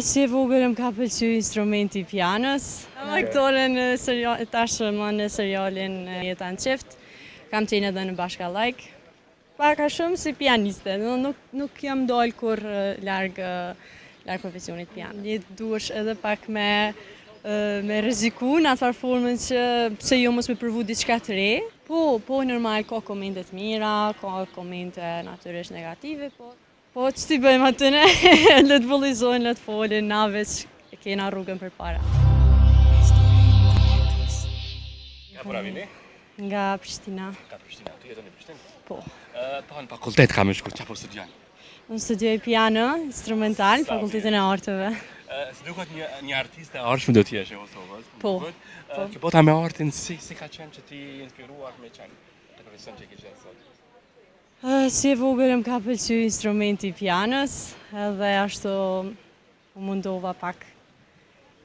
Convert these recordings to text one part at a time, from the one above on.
Si e vogël më ka pëlqyer instrumenti i pianos. Jam aktore në tashmë në serialin Jeta në Çift. Kam qenë edhe në Bashkallajk. Pak a shumë si pianiste, nuk jam dalë kur larg profesionit pian. Duhesh edhe pak me rreziku në atë formën që pse jo mos me provu diçka të re. Po normal ka komente të mira, ka komente natyrisht negative, po që t'i bëjmë aty ne, le të vëllëzojnë, le të folin, na veç e kena rrugën përpara. Nga pora vini? Nga Prishtina. Nga Prishtina, tu jeton në Prishtinë? Po. Pa në fakultet kam shku, çfarë po studion? Unë studioj piano, instrumental, në Fakultetin e Arteve. Si duket një artiste e artshme do t'jesh e Kosovës. Po. Kjo bota me artin si ka qenë që ti inspiruar me qenë në profesion që ke qenë sot? Si e vogël më ka pëlqyer instrumenti i pianos, edhe ashtu u mundova pak.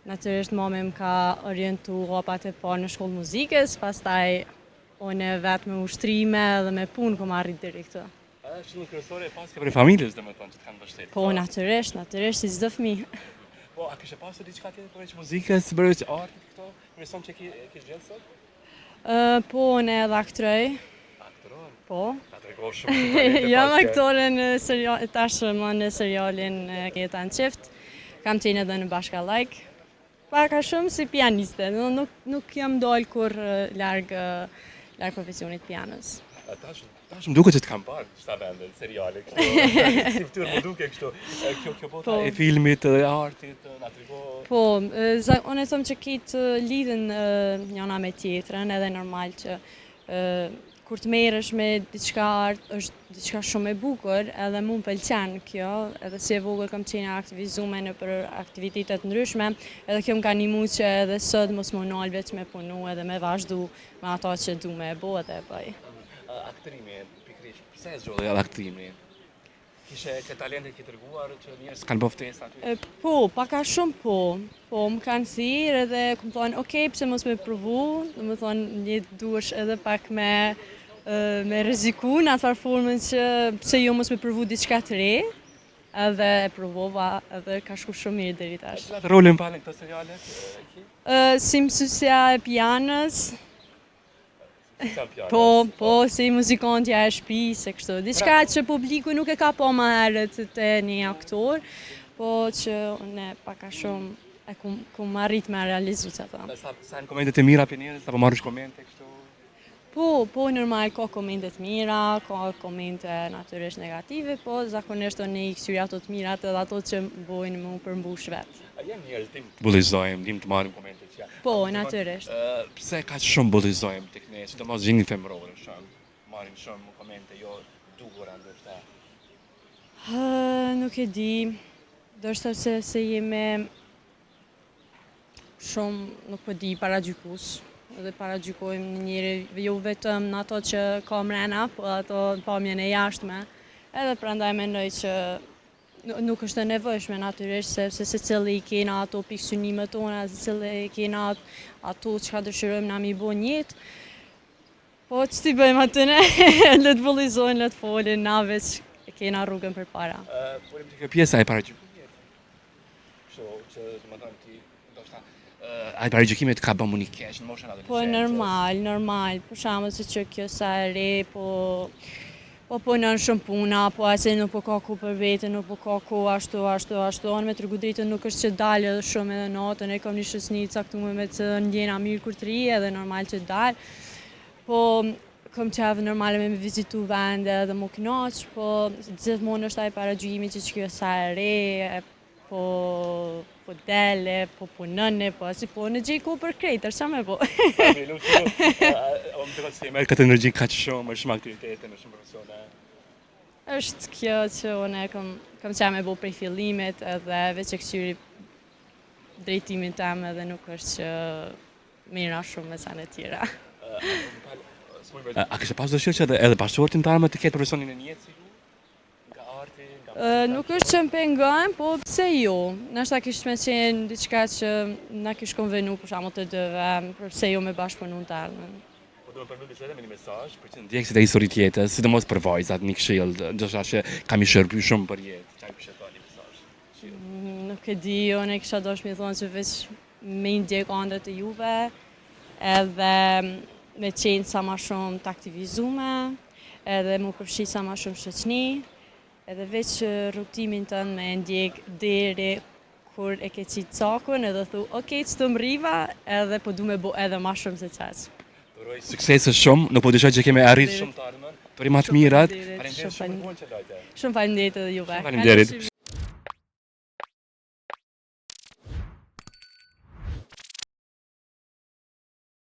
Natyrisht mami më ka orientu hapat e parë në shkollë muzikës, pastaj unë vetë me ushtrime dhe me punë kom arrit deri këtu. Është një kryesore e paske për familjes domethënë që të kanë mbështetur. Po natyrisht si çdo fëmijë. Po, a kishe pasur diçka tjetër përveç muzikës, përveç artit këto? Mëson që ke gjetë sot? Po, unë edhe aktoroj. Aktoron? Po. Ta tregosh shumë. Jam aktore në tashmë në serialin Jeta në Çift. Kam qenë edhe në Bashkallajk. Pak a shumë si pianiste, nuk jam dalë kur larg profesionit pianos. Tash më duket që të kam parë çta vende, seriale kështu. Si fytyrë më duket kështu. Kjo bota e filmit, e artit, na trego. Po, unë e them që kitë lidhen njëna me tjetrën, edhe normal që kur të merresh me diçka art është diçka shumë e bukur, edhe mu më pëlqen kjo, edhe si e vogël kam qenë aktivizuar në për aktivitete ndryshme, edhe kjo më ka ndihmuar që edhe sot mos më nal veç me punu edhe me vazhdu me ato që du me e bo edhe e bëj. Aktrimi, pikërisht, pse e zgjodhi edhe aktrimi? Kishe ke talente që treguar që njerëz kanë bërë ftesë aty? Po, pak a shumë po. Po, më kanë thirrë edhe më thonë, "Okej, pse mos me provu?" Domethënë, një duhesh edhe pak me rreziku në atë formën që pse jo mos me provu diçka të re. Edhe e provova, edhe ka shku shumë mirë deri tash. Cilat rolin palen këto seriale? Si mësuesja e pianos. Po, si muzikantja e shtëpisë, kështu. Diçka që publiku nuk e ka pa më herët te një aktor, po që unë pak a shumë e kum arrit me realizu që ato. Sa në komentet e mira për njerëz, apo marrësh komente kështu? Po, normal ka komente të mira, ka komente natyrisht negative, po zakonisht unë i kthyer ato të mirat edhe ato që bojnë më përmbush vetë. A janë njerëz tim të bullizojmë, dim të marrim komente që janë. Po, natyrisht. Pse ka shumë bullizojmë tek ne, sidomos gjinjë femërore shumë, marrin shumë komente jo dukura ndoshta. Nuk e di, ndoshta se jemi shumë, nuk po di, paragjykues. Edhe paragjykojmë njëri jo vetëm në ato që ka mrena, po ato në pamjen e jashtme. Edhe prandaj mendoj që nuk është e nevojshme natyrisht, sepse secili i kena ato pikësynimet tona, secili i kena ato çka dëshirojmë na mi bo njëtë. Po që t'i bëjmë aty ne, le të vëllëzojnë, le të folin, na veç e kena rrugën përpara. Folim që kjo pjesa e paragjykimit. Kështu që domethënë ti ndoshta ai paragjykimet ka bënë një keq në moshën adolescente. Po normal, për shembull se që kjo sa e re, po punon shumë puna, po ase nuk po ka ku për veten, nuk po ka ku ashtu, unë me tregu drejtën nuk është që dalë edhe shumë edhe natën, e kam një shoqëni të caktuar me të ndjena mirë kur të ri, edhe normal që dalë. Po kam qef normal me vizitu vende dhe më knaq, po gjithmonë është ai paragjykimi që kjo sa e re, po dele, po punëne, po si po në gjej ku për krejtër, qa me po? Më të këtë si merë këtë energji ka që shumë, është shumë aktivitete, është shumë profesione. është kjo që unë kam qa me bo prej fillimit edhe veç e këqyri drejtimin tem edhe nuk është që mira shumë me sa në tjera. A kështë pas dëshirë që edhe pashortin të arme të ketë profesionin e njëtë si ju? Nga arti? Nuk është që më pengon, po pse jo? Nashta kishtë me qenë diçka që na kishtë konvenu për shamo të dëve, përse jo me bashkëpunu të armën. Po do më përmëll bisede me një mesazh për që ndjekësit e historit jetës, sidomos për vajzat, një këshill, ndoshta që kam i shërby shumë për jetë, çaj pishe ka një mesazh. këshill? Nuk e di, unë e kisha dosh me thonë që veç me ndjek ëndrat e juve, edhe me qenë sa ma shumë të aktivizume, edhe mu përfshi sa ma shumë shoqni, edhe veç rutimin tënë me ndjek deri kur e ke qitë cakun edhe thu, okej, që të mriva, edhe po du me bo edhe ma shumë se qaq. Uroj suksese shumë, nuk po dyshoj që kemi arrit shumë të ardhmen. Të rimat mirat. Faleminderit, Faleminderit shumë për vonë që lajte. Shumë faleminderit edhe juve. Faleminderit.